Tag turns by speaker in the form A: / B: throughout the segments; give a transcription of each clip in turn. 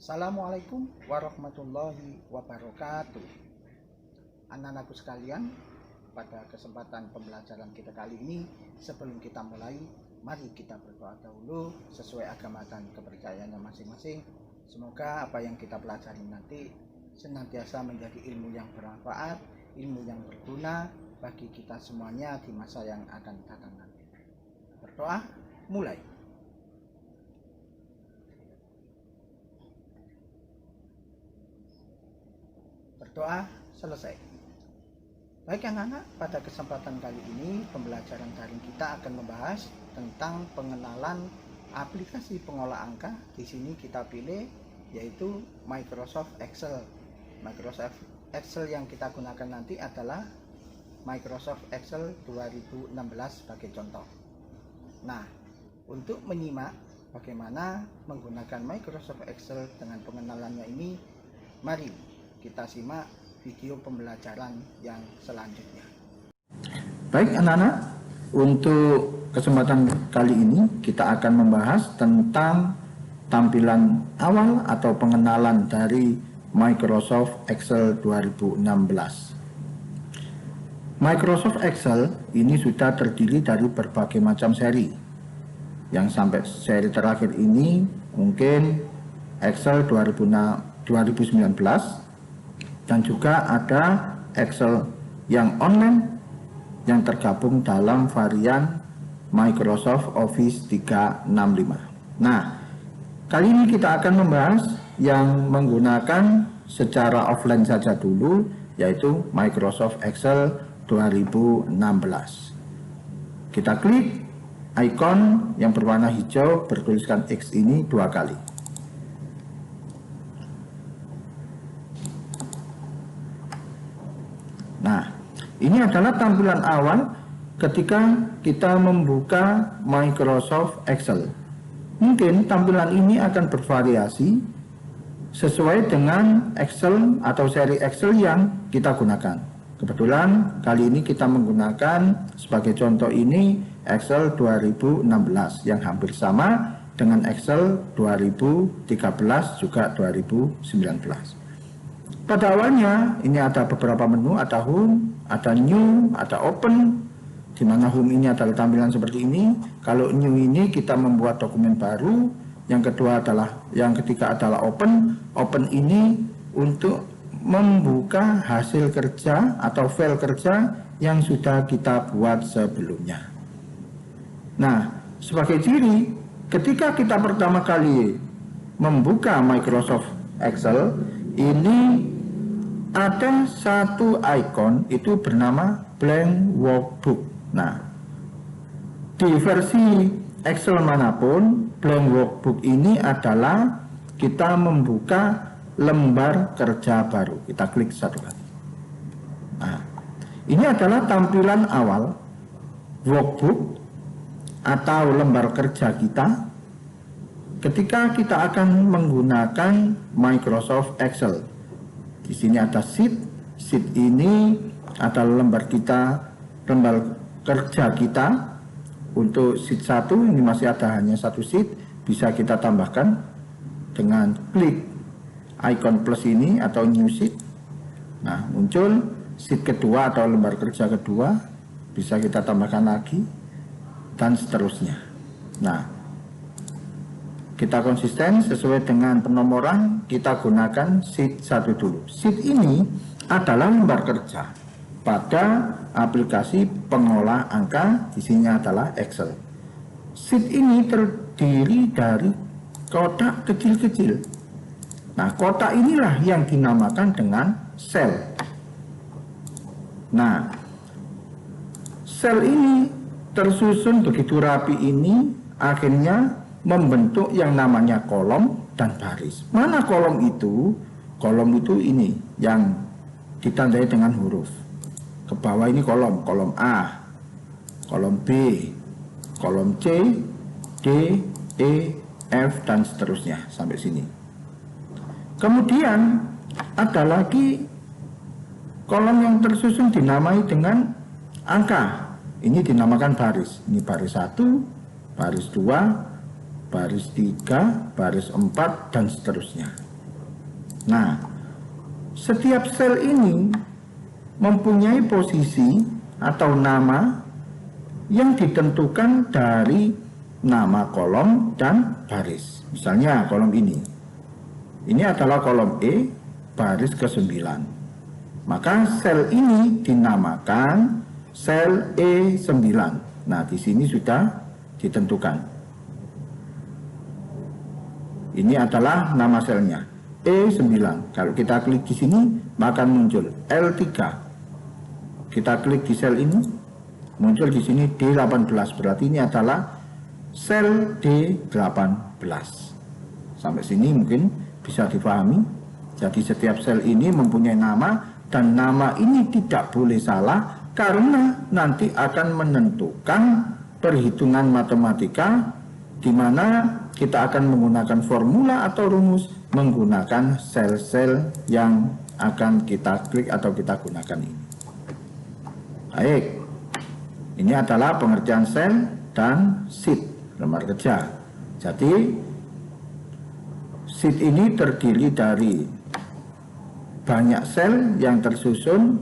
A: Assalamualaikum warahmatullahi wabarakatuh. Anak-anakku sekalian, pada kesempatan pembelajaran kita kali ini, sebelum kita mulai, mari kita berdoa dahulu sesuai agama dan kepercayaannya masing-masing. Semoga apa yang kita pelajari nanti senantiasa menjadi ilmu yang bermanfaat, ilmu yang berguna bagi kita semuanya di masa yang akan datang nanti. Berdoa, mulai. Berdoa selesai. Baik anak-anak, pada kesempatan kali ini pembelajaran daring kita akan membahas tentang pengenalan aplikasi pengolah angka. Di sini kita pilih yaitu Microsoft Excel. Microsoft Excel yang kita gunakan nanti adalah Microsoft Excel 2016 sebagai contoh. Nah, untuk menyimak bagaimana menggunakan Microsoft Excel dengan pengenalannya ini, mari kita simak video pembelajaran yang selanjutnya.
B: Baik anak-anak, untuk kesempatan kali ini kita akan membahas tentang tampilan awal atau pengenalan dari Microsoft Excel 2016. Microsoft Excel ini sudah terdiri dari berbagai macam seri. Yang sampai seri terakhir ini mungkin Excel 2019, dan juga ada Excel yang online yang tergabung dalam varian Microsoft Office 365. Nah, kali ini kita akan membahas yang menggunakan secara offline saja dulu, yaitu Microsoft Excel 2016. Kita klik icon yang berwarna hijau bertuliskan X ini 2 kali. Nah, ini adalah tampilan awal ketika kita membuka Microsoft Excel. Mungkin tampilan ini akan bervariasi sesuai dengan Excel atau seri Excel yang kita gunakan. Kebetulan kali ini kita menggunakan sebagai contoh ini Excel 2016 yang hampir sama dengan Excel 2013 juga 2019. Pada awalnya ini ada beberapa menu, ada Home, ada New, ada Open. Di mana Home ini adalah tampilan seperti ini. Kalau New ini kita membuat dokumen baru. Yang ketiga adalah Open. Open ini untuk membuka hasil kerja atau file kerja yang sudah kita buat sebelumnya. Nah, sebagai ciri, ketika kita pertama kali membuka Microsoft Excel, ini ada satu icon itu bernama blank workbook. Nah, di versi Excel manapun, blank workbook ini adalah kita membuka lembar kerja baru. Kita klik satu kali. Nah, ini adalah tampilan awal workbook atau lembar kerja kita ketika kita akan menggunakan Microsoft Excel. Di sini ada sheet. Sheet ini adalah lembar kerja kita. Untuk sheet 1 ini masih ada hanya satu sheet, bisa kita tambahkan dengan klik icon plus ini atau new sheet. Nah, muncul sheet kedua atau lembar kerja kedua, bisa kita tambahkan lagi dan seterusnya. Nah, kita konsisten sesuai dengan penomoran, kita gunakan sheet 1 dulu. Sheet ini adalah lembar kerja pada aplikasi pengolah angka, di sini adalah Excel. Sheet ini terdiri dari kotak kecil-kecil. Nah, kotak inilah yang dinamakan dengan sel. Nah, sel ini tersusun begitu rapi ini, akhirnya membentuk yang namanya kolom dan baris. Mana kolom itu? Kolom itu ini yang ditandai dengan huruf. Ke bawah ini kolom A, kolom B, kolom C, D, E, F, dan seterusnya sampai sini. Kemudian ada lagi kolom yang tersusun dinamai dengan angka. Ini dinamakan baris. Ini baris 1, baris 2, baris 3, baris 4, dan seterusnya. Nah, setiap sel ini mempunyai posisi atau nama yang ditentukan dari nama kolom dan baris. Misalnya kolom ini adalah kolom E baris ke-9. Maka sel ini dinamakan sel E9. Nah, di sini sudah ditentukan. Ini adalah nama selnya E9. Kalau kita klik di sini, maka muncul L3. Kita klik di sel ini, muncul di sini D18. Berarti ini adalah sel D18. Sampai sini mungkin bisa dipahami. Jadi setiap sel ini mempunyai nama, dan nama ini tidak boleh salah karena nanti akan menentukan perhitungan matematika di mana kita akan menggunakan formula atau rumus menggunakan sel-sel yang akan kita klik atau kita gunakan ini. Baik, ini adalah pengertian sel dan sheet, lembar kerja. Jadi sheet ini terdiri dari banyak sel yang tersusun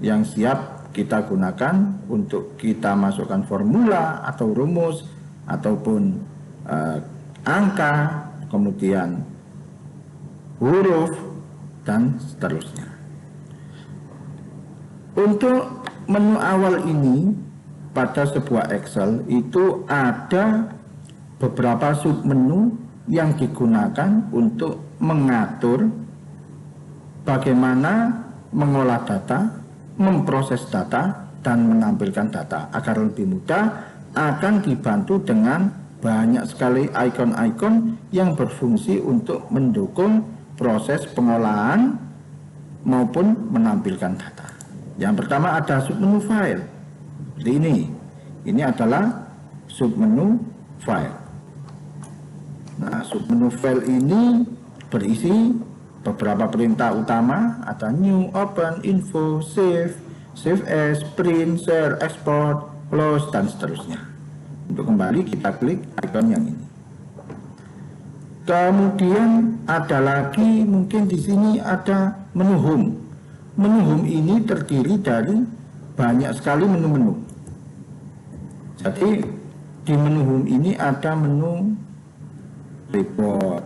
B: yang siap kita gunakan untuk kita masukkan formula atau rumus ataupun angka, kemudian huruf dan seterusnya. Untuk menu awal ini pada sebuah Excel itu ada beberapa submenu yang digunakan untuk mengatur bagaimana mengolah data, memproses data, dan menampilkan data. Agar lebih mudah, akan dibantu dengan banyak sekali ikon-ikon yang berfungsi untuk mendukung proses pengolahan maupun menampilkan data. Yang pertama ada submenu file. Seperti ini. Ini adalah submenu file. Nah, submenu file ini berisi beberapa perintah utama, ada new, open, info, save, save as, print, share, export, close, dan seterusnya. Untuk kembali kita klik icon yang ini. Kemudian ada lagi, mungkin di sini ada menu home. Menu home ini terdiri dari banyak sekali menu-menu. Jadi di menu home ini ada menu report,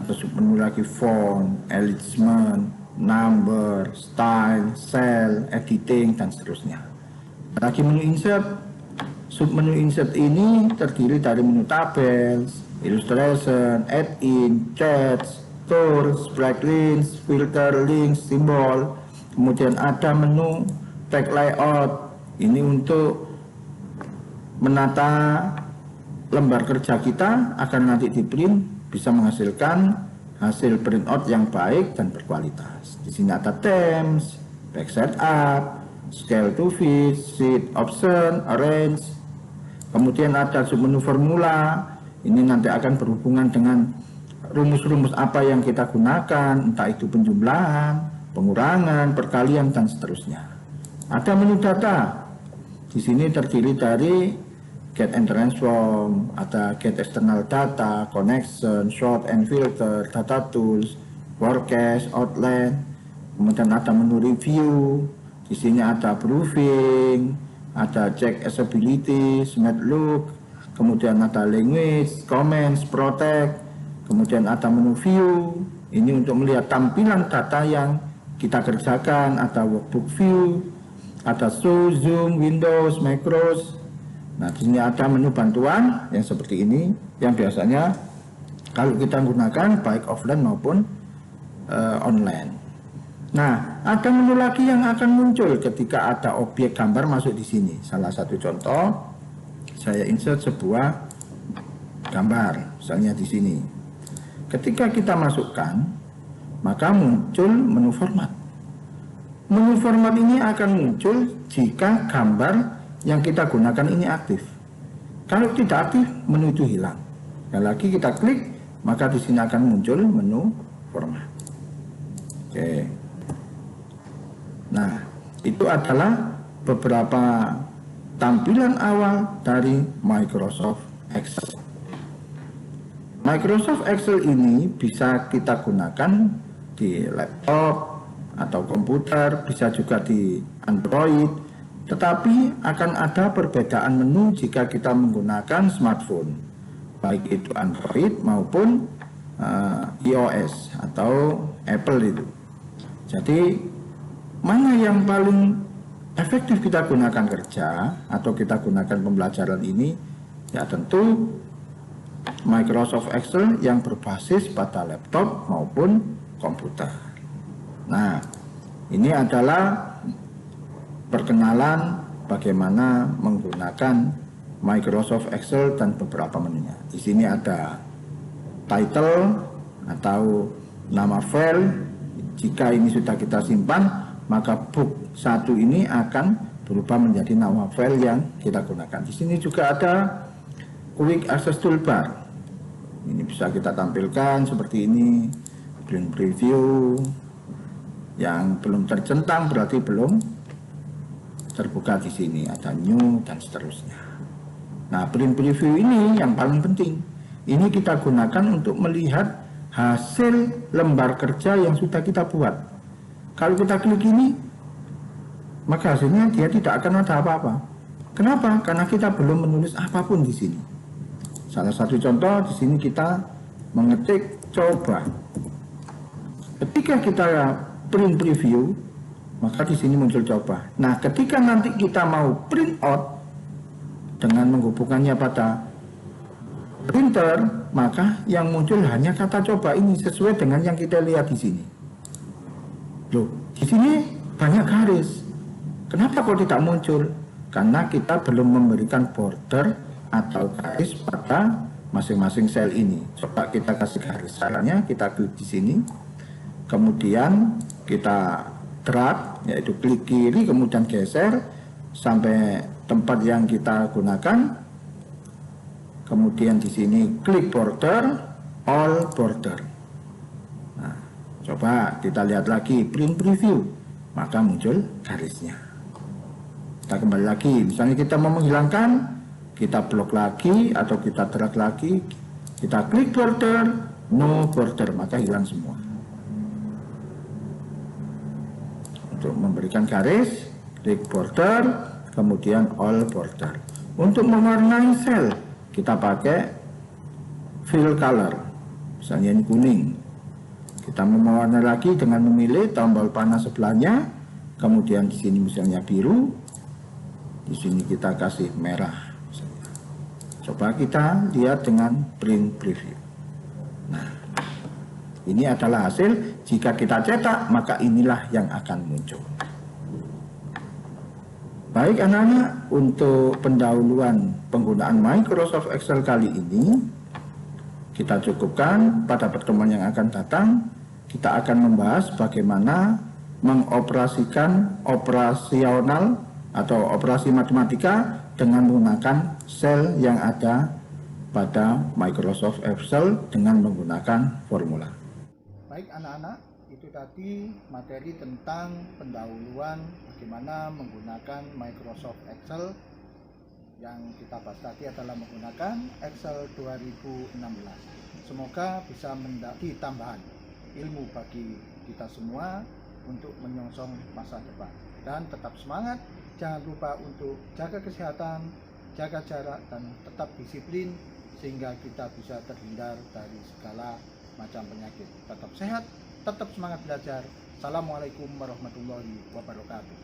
B: atau submenu lagi font, alignment, number, style, cell, editing, dan seterusnya. Lagi menu insert. Submenu insert ini terdiri dari menu tables, illustration, add-in, chats, tools, break links, filter, links, simbol. Kemudian ada menu tag layout. Ini untuk menata lembar kerja kita agar nanti di print bisa menghasilkan hasil printout yang baik dan berkualitas. Di sini ada themes, back setup, scale to fit, sheet option, arrange. Kemudian ada submenu formula. Ini nanti akan berhubungan dengan rumus-rumus apa yang kita gunakan, entah itu penjumlahan, pengurangan, perkalian, dan seterusnya. Ada menu data. Di sini terdiri dari get and transform, ada get external data, connection, sort and filter, data tools, forecast, outline. Kemudian ada menu review. Di sini ada proofing, ada check accessibility, smart look. Kemudian ada language, comments, protect. Kemudian ada menu view. Ini untuk melihat tampilan data yang kita kerjakan. Ada workbook view, ada show, zoom, windows, macros. Nah, di sini ada menu bantuan yang seperti ini, yang biasanya kalau kita gunakan baik offline maupun online. Nah, ada menu lagi yang akan muncul ketika ada objek gambar masuk di sini. Salah satu contoh, saya insert sebuah gambar, misalnya di sini. Ketika kita masukkan, maka muncul menu format. Menu format ini akan muncul jika gambar yang kita gunakan ini aktif. Kalau tidak aktif, menu itu hilang. Dan lagi kita klik, maka di sini akan muncul menu format. Oke. Nah, itu adalah beberapa tampilan awal dari Microsoft Excel. Microsoft Excel ini bisa kita gunakan di laptop atau komputer, bisa juga di Android, tetapi akan ada perbedaan menu jika kita menggunakan smartphone, baik itu Android maupun iOS atau Apple itu. Jadi mana yang paling efektif kita gunakan kerja atau kita gunakan pembelajaran ini? Ya tentu Microsoft Excel yang berbasis pada laptop maupun komputer. Nah, ini adalah perkenalan bagaimana menggunakan Microsoft Excel dan beberapa menunya. Di sini ada title atau nama file. Jika ini sudah kita simpan, maka book 1 ini akan berubah menjadi nama file yang kita gunakan. Di sini juga ada Quick Access Toolbar. Ini bisa kita tampilkan seperti ini. Print preview yang belum tercentang berarti belum terbuka di sini. Ada new dan seterusnya. Nah, print preview ini yang paling penting. Ini kita gunakan untuk melihat hasil lembar kerja yang sudah kita buat. Kalau kita klik ini, maka hasilnya dia tidak akan ada apa-apa. Kenapa? Karena kita belum menulis apapun di sini. Salah satu contoh di sini kita mengetik coba. Ketika kita print preview, maka di sini muncul coba. Nah, ketika nanti kita mau print out dengan menghubungkannya pada printer, maka yang muncul hanya kata coba ini sesuai dengan yang kita lihat di sini. Loh, di sini banyak garis. Kenapa kok tidak muncul? Karena kita belum memberikan border atau garis pada masing-masing sel ini. Coba kita kasih garis. Caranya kita klik di sini, kemudian kita drag, yaitu klik kiri, kemudian geser sampai tempat yang kita gunakan. Kemudian di sini klik border, all border. Nah, coba kita lihat lagi print preview, maka muncul garisnya. Kita kembali lagi, misalnya kita mau menghilangkan, kita blok lagi atau kita drag lagi, kita klik border, no border, maka hilang semua. Untuk memberikan garis, klik border, kemudian all border. Untuk mewarnai sel, kita pakai fill color, misalnya ini kuning. Kita mewarnai lagi dengan memilih tombol panah sebelahnya, kemudian di sini misalnya biru, di sini kita kasih merah. Misalnya. Coba kita lihat dengan print preview. Nah, ini adalah hasil. Jika kita cetak, maka inilah yang akan muncul. Baik anak-anak, untuk pendahuluan penggunaan Microsoft Excel kali ini kita cukupkan. Pada pertemuan yang akan datang kita akan membahas bagaimana mengoperasikan operasional atau operasi matematika dengan menggunakan sel yang ada pada Microsoft Excel dengan menggunakan formula.
A: Baik anak-anak, itu tadi materi tentang pendahuluan bagaimana menggunakan Microsoft Excel. Yang kita bahas tadi adalah menggunakan Excel 2016. Semoga bisa menjadi tambahan ilmu bagi kita semua untuk menyongsong masa depan. Dan tetap semangat, jangan lupa untuk jaga kesehatan, jaga jarak, dan tetap disiplin sehingga kita bisa terhindar dari segala macam penyakit. Tetap sehat, tetap semangat belajar. Assalamualaikum warahmatullahi wabarakatuh.